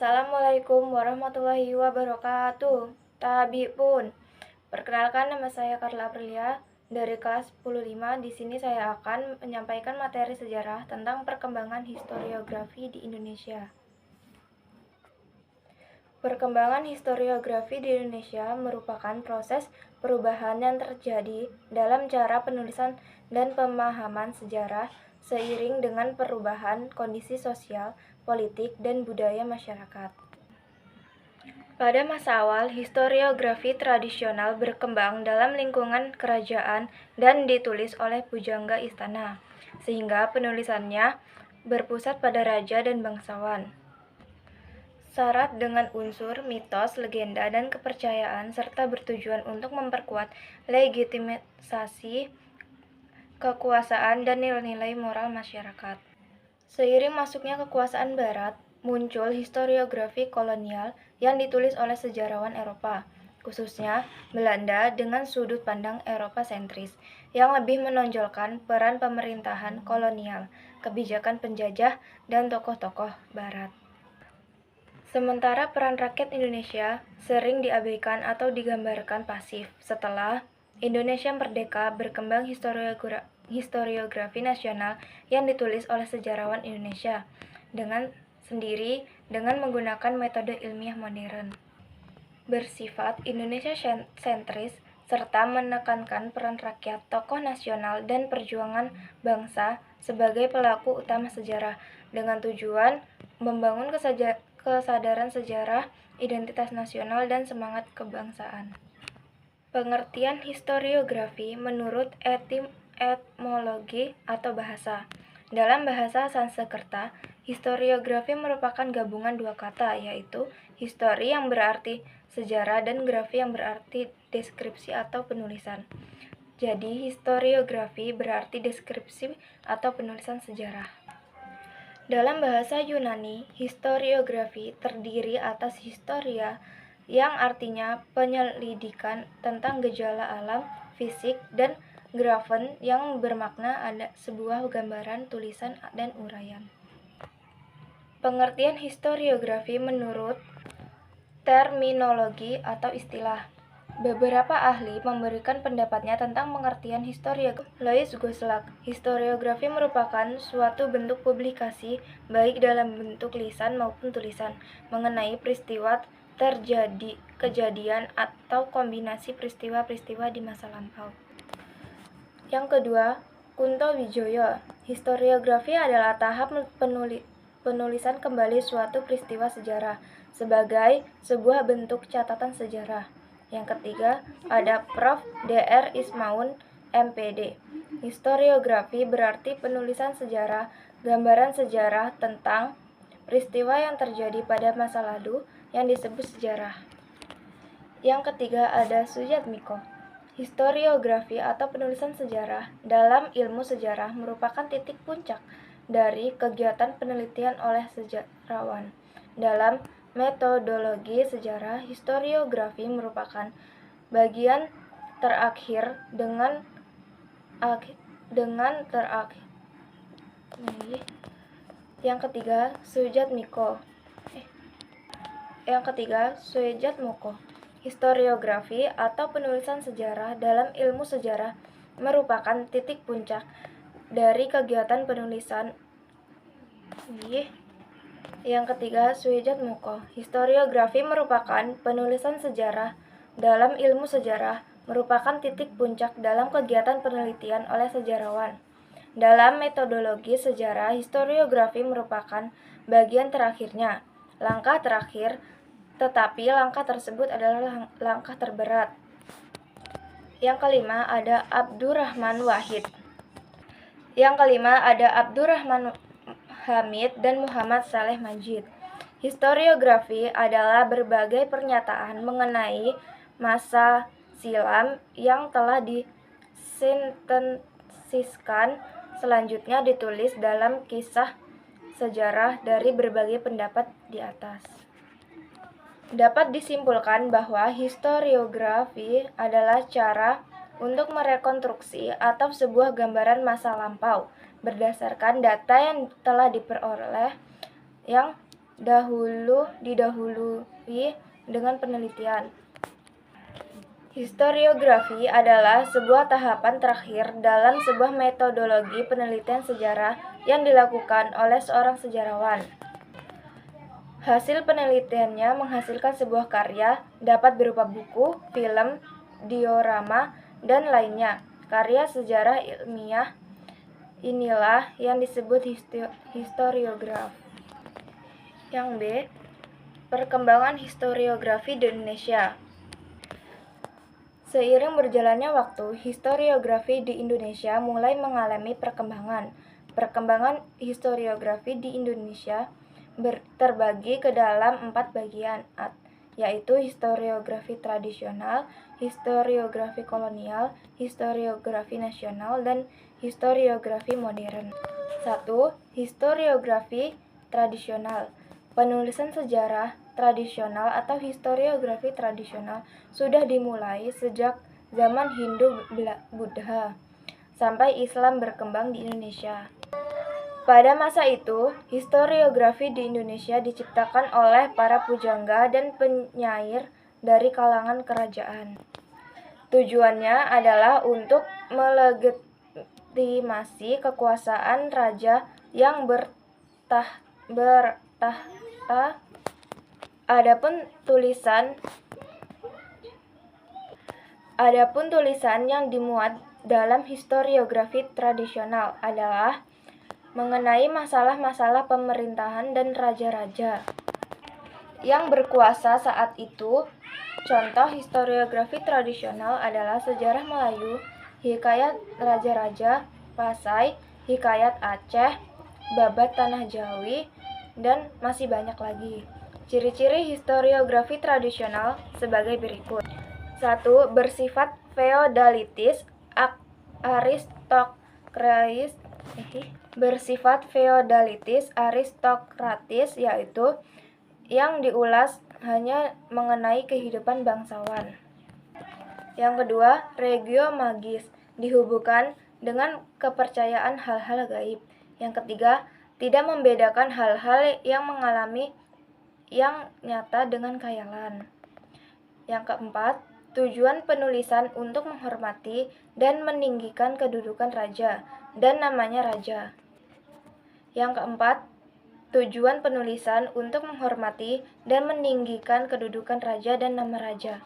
Assalamualaikum warahmatullahi wabarakatuh. Tabipun. Perkenalkan, nama saya Carla Aprilia dari kelas 105. Di sini saya akan menyampaikan materi sejarah tentang perkembangan historiografi di Indonesia. Perkembangan historiografi di Indonesia merupakan proses perubahan yang terjadi dalam cara penulisan dan pemahaman sejarah seiring dengan perubahan kondisi sosial, politik, dan budaya masyarakat. Pada masa awal, historiografi tradisional berkembang dalam lingkungan kerajaan dan ditulis oleh pujangga istana, sehingga penulisannya berpusat pada raja dan bangsawan. Syarat dengan unsur mitos, legenda, dan kepercayaan, serta bertujuan untuk memperkuat legitimasi kekuasaan dan nilai-nilai moral masyarakat. Seiring masuknya kekuasaan Barat, muncul historiografi kolonial yang ditulis oleh sejarawan Eropa, khususnya Belanda dengan sudut pandang Eropa sentris, yang lebih menonjolkan peran pemerintahan kolonial, kebijakan penjajah, dan tokoh-tokoh Barat. Sementara peran rakyat Indonesia sering diabaikan atau digambarkan pasif. Setelah Indonesia merdeka, berkembang historiografi nasional yang ditulis oleh sejarawan Indonesia dengan menggunakan metode ilmiah modern, bersifat Indonesia sentris, serta menekankan peran rakyat, tokoh nasional, dan perjuangan bangsa sebagai pelaku utama sejarah, dengan tujuan membangun kesadaran sejarah, identitas nasional, dan semangat kebangsaan. Pengertian historiografi menurut etimologi atau bahasa. Dalam bahasa Sanskerta, historiografi merupakan gabungan dua kata, yaitu histori yang berarti sejarah dan grafi yang berarti deskripsi atau penulisan. Jadi, historiografi berarti deskripsi atau penulisan sejarah. Dalam bahasa Yunani, historiografi terdiri atas historia yang artinya penyelidikan tentang gejala alam, fisik, dan graphen yang bermakna ada sebuah gambaran, tulisan, dan uraian. Pengertian historiografi menurut terminologi atau istilah. Beberapa ahli memberikan pendapatnya tentang pengertian historiografi. Louis Goslak, historiografi merupakan suatu bentuk publikasi, baik dalam bentuk lisan maupun tulisan, mengenai peristiwa kejadian atau kombinasi peristiwa-peristiwa di masa lampau. Yang kedua, Kunto Wijoyo. Historiografi adalah tahap penulisan kembali suatu peristiwa sejarah sebagai sebuah bentuk catatan sejarah. Yang ketiga, ada Prof. Dr. Ismaun, MPD. Historiografi berarti penulisan sejarah, gambaran sejarah tentang peristiwa yang terjadi pada masa lalu yang disebut sejarah. Yang ketiga, ada Sujatmiko. Historiografi atau penulisan sejarah dalam ilmu sejarah merupakan titik puncak dari kegiatan penelitian oleh sejarawan. Dalam metodologi sejarah, historiografi merupakan bagian terakhir Yang ketiga, Sujatmoko. Historiografi atau penulisan sejarah dalam ilmu sejarah merupakan titik puncak dari kegiatan penulisan. Yang ketiga, Sujatmoko. Historiografi merupakan penulisan sejarah dalam ilmu sejarah merupakan titik puncak dalam kegiatan penelitian oleh sejarawan. Dalam metodologi sejarah, historiografi merupakan bagian terakhirnya, langkah terakhir, tetapi langkah tersebut adalah langkah terberat. Yang kelima, ada Abdurrahman Wahid. Yang kelima, ada Abdurrahman Hamid dan Muhammad Saleh Majid. Historiografi adalah berbagai pernyataan mengenai masa silam yang telah disintesiskan, selanjutnya ditulis dalam kisah sejarah dari berbagai pendapat di atas. Dapat disimpulkan bahwa historiografi adalah cara untuk merekonstruksi atau sebuah gambaran masa lampau berdasarkan data yang telah diperoleh yang didahului dengan penelitian. Historiografi adalah sebuah tahapan terakhir dalam sebuah metodologi penelitian sejarah yang dilakukan oleh seorang sejarawan. Hasil penelitiannya menghasilkan sebuah karya, dapat berupa buku, film, diorama, dan lainnya. Karya sejarah ilmiah inilah yang disebut historiograf. Yang B, perkembangan historiografi di Indonesia. Seiring berjalannya waktu, historiografi di Indonesia mulai mengalami perkembangan. Perkembangan historiografi di Indonesia terbagi ke dalam 4 bagian, yaitu historiografi tradisional, historiografi kolonial, historiografi nasional, dan historiografi modern. 1. Historiografi tradisional. Penulisan sejarah tradisional atau historiografi tradisional sudah dimulai sejak zaman Hindu-Buddha sampai Islam berkembang di Indonesia. Pada masa itu, historiografi di Indonesia diciptakan oleh para pujangga dan penyair dari kalangan kerajaan. Tujuannya adalah untuk melegitimasi kekuasaan raja yang bertahta. Adapun tulisan yang dimuat dalam historiografi tradisional adalah mengenai masalah-masalah pemerintahan dan raja-raja yang berkuasa saat itu. Contoh historiografi tradisional adalah sejarah Melayu, hikayat raja-raja Pasai, hikayat Aceh, babat tanah Jawi, dan masih banyak lagi. Ciri-ciri historiografi tradisional sebagai berikut. 1. Bersifat feodalitis aristokratis, yaitu yang diulas hanya mengenai kehidupan bangsawan. Yang kedua, regio magis, dihubungkan dengan kepercayaan hal-hal gaib. Yang ketiga, tidak membedakan hal-hal yang mengalami yang nyata dengan khayalan. Yang keempat, tujuan penulisan untuk menghormati dan meninggikan kedudukan raja dan namanya raja. Yang keempat, tujuan penulisan untuk menghormati dan meninggikan kedudukan raja dan nama raja.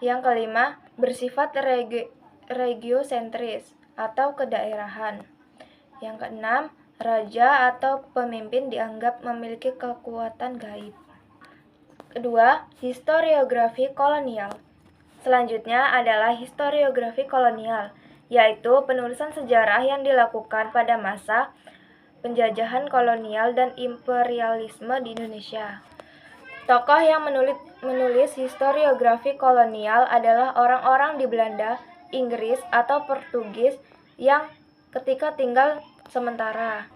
Yang kelima, bersifat regiosentris atau kedaerahan. Yang keenam, raja atau pemimpin dianggap memiliki kekuatan gaib. Kedua, historiografi kolonial. Selanjutnya adalah historiografi kolonial, yaitu penulisan sejarah yang dilakukan pada masa penjajahan kolonial dan imperialisme di Indonesia. Tokoh yang menulis historiografi kolonial adalah orang-orang di Belanda, Inggris, atau Portugis yang ketika tinggal sementara.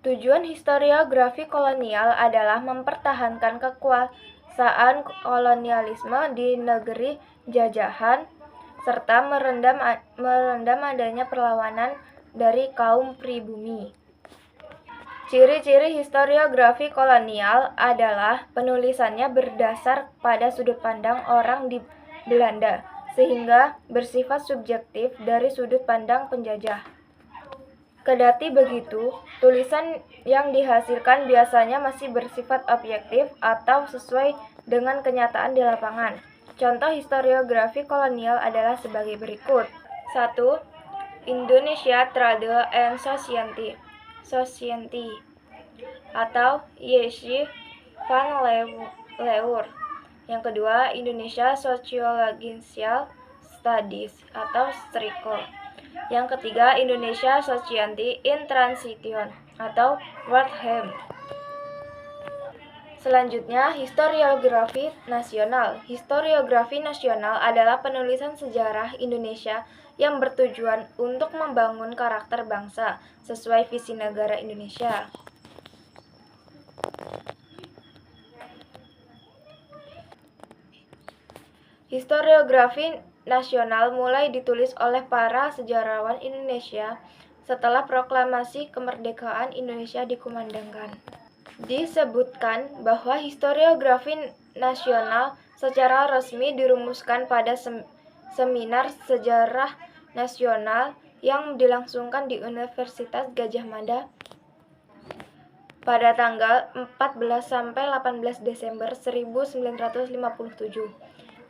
Tujuan historiografi kolonial adalah mempertahankan kekuasaan kolonialisme di negeri jajahan serta merendam adanya perlawanan dari kaum pribumi. Ciri-ciri historiografi kolonial adalah penulisannya berdasar pada sudut pandang orang di Belanda, sehingga bersifat subjektif dari sudut pandang penjajah. Kendati begitu, tulisan yang dihasilkan biasanya masih bersifat objektif atau sesuai dengan kenyataan di lapangan. Contoh historiografi kolonial adalah sebagai berikut. 1. Indonesia Trade and Society atau J.C. van Leur. Yang kedua, Indonesia Sociological Studies atau STRICO. Yang ketiga, Indonesia Society in Transition atau Wertheim. Selanjutnya, historiografi nasional. Historiografi nasional adalah penulisan sejarah Indonesia yang bertujuan untuk membangun karakter bangsa sesuai visi negara Indonesia. Historiografi nasional mulai ditulis oleh para sejarawan Indonesia setelah proklamasi kemerdekaan Indonesia dikumandangkan. Disebutkan bahwa historiografi nasional secara resmi dirumuskan pada Seminar Sejarah Nasional yang dilangsungkan di Universitas Gadjah Mada pada tanggal 14 sampai 18 Desember 1957.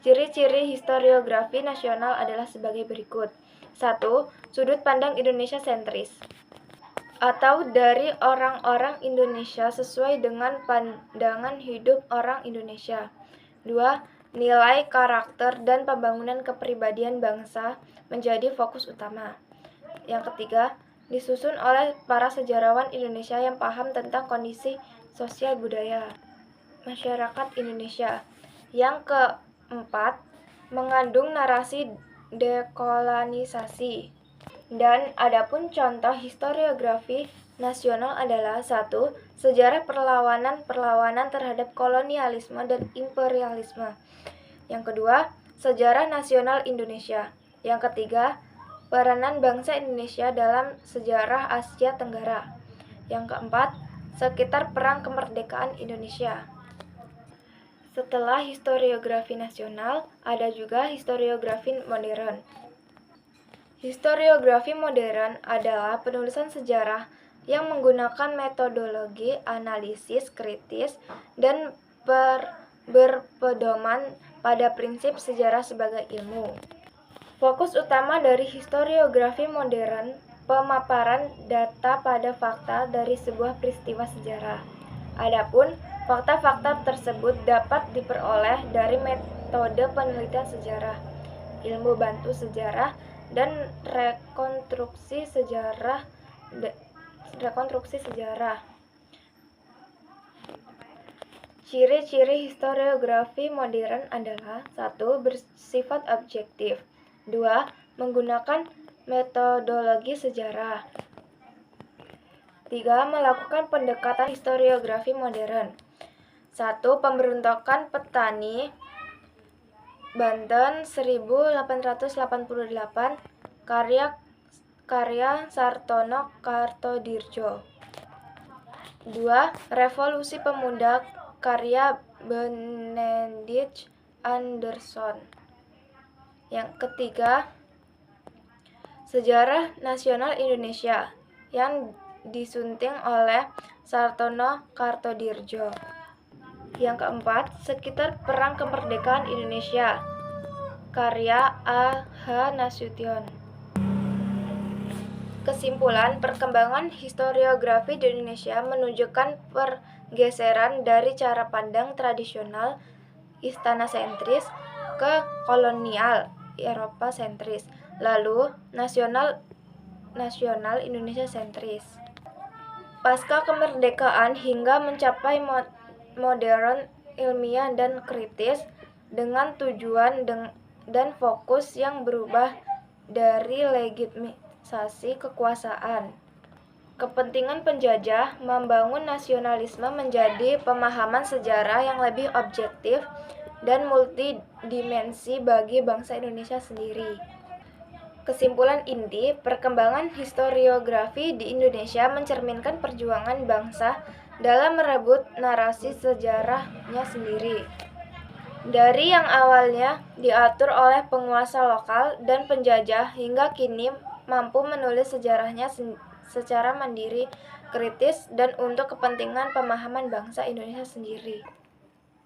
Ciri-ciri historiografi nasional adalah sebagai berikut. 1. Sudut pandang Indonesia sentris, atau dari orang-orang Indonesia sesuai dengan pandangan hidup orang Indonesia. 2. Nilai, karakter, dan pembangunan kepribadian bangsa menjadi fokus utama. Yang ketiga, disusun oleh para sejarawan Indonesia yang paham tentang kondisi sosial budaya masyarakat Indonesia. Yang keempat, mengandung narasi dekolonisasi. Dan adapun contoh historiografi nasional adalah 1. Sejarah perlawanan terhadap kolonialisme dan imperialisme. Yang kedua, sejarah nasional Indonesia. Yang ketiga, peranan bangsa Indonesia dalam sejarah Asia Tenggara. Yang keempat, sekitar perang kemerdekaan Indonesia. Setelah historiografi nasional, ada juga historiografi modern. Historiografi modern adalah penulisan sejarah yang menggunakan metodologi analisis kritis dan berpedoman pada prinsip sejarah sebagai ilmu. Fokus utama dari historiografi modern, pemaparan data pada fakta dari sebuah peristiwa sejarah. Adapun fakta-fakta tersebut dapat diperoleh dari metode penelitian sejarah, ilmu bantu sejarah, dan rekonstruksi sejarah. Ciri-ciri historiografi modern adalah 1. Bersifat objektif. 2. Menggunakan metodologi sejarah. 3. Melakukan pendekatan historiografi modern. 1. Pemberontakan petani Banten 1888, karya Sartono Kartodirjo. 2. Revolusi Pemuda karya Benedict Anderson. Yang ketiga, Sejarah Nasional Indonesia yang disunting oleh Sartono Kartodirjo. Yang keempat, Sekitar Perang Kemerdekaan Indonesia, karya A.H. Nasution. Kesimpulan, perkembangan historiografi di Indonesia menunjukkan pergeseran dari cara pandang tradisional istana sentris ke kolonial Eropa sentris, lalu nasional Indonesia sentris. Pasca kemerdekaan hingga mencapai modern, ilmiah, dan kritis dengan tujuan dan fokus yang berubah dari legitimasi kekuasaan, kepentingan penjajah, membangun nasionalisme menjadi pemahaman sejarah yang lebih objektif dan multidimensi bagi bangsa Indonesia sendiri. Kesimpulan inti, perkembangan historiografi di Indonesia mencerminkan perjuangan bangsa dalam merebut narasi sejarahnya sendiri. Dari yang awalnya diatur oleh penguasa lokal dan penjajah hingga kini mampu menulis sejarahnya secara mandiri, kritis, dan untuk kepentingan pemahaman bangsa Indonesia sendiri.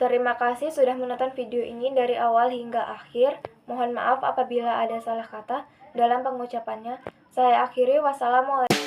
Terima kasih sudah menonton video ini dari awal hingga akhir. Mohon maaf apabila ada salah kata dalam pengucapannya. Saya akhiri, wassalamualaikum.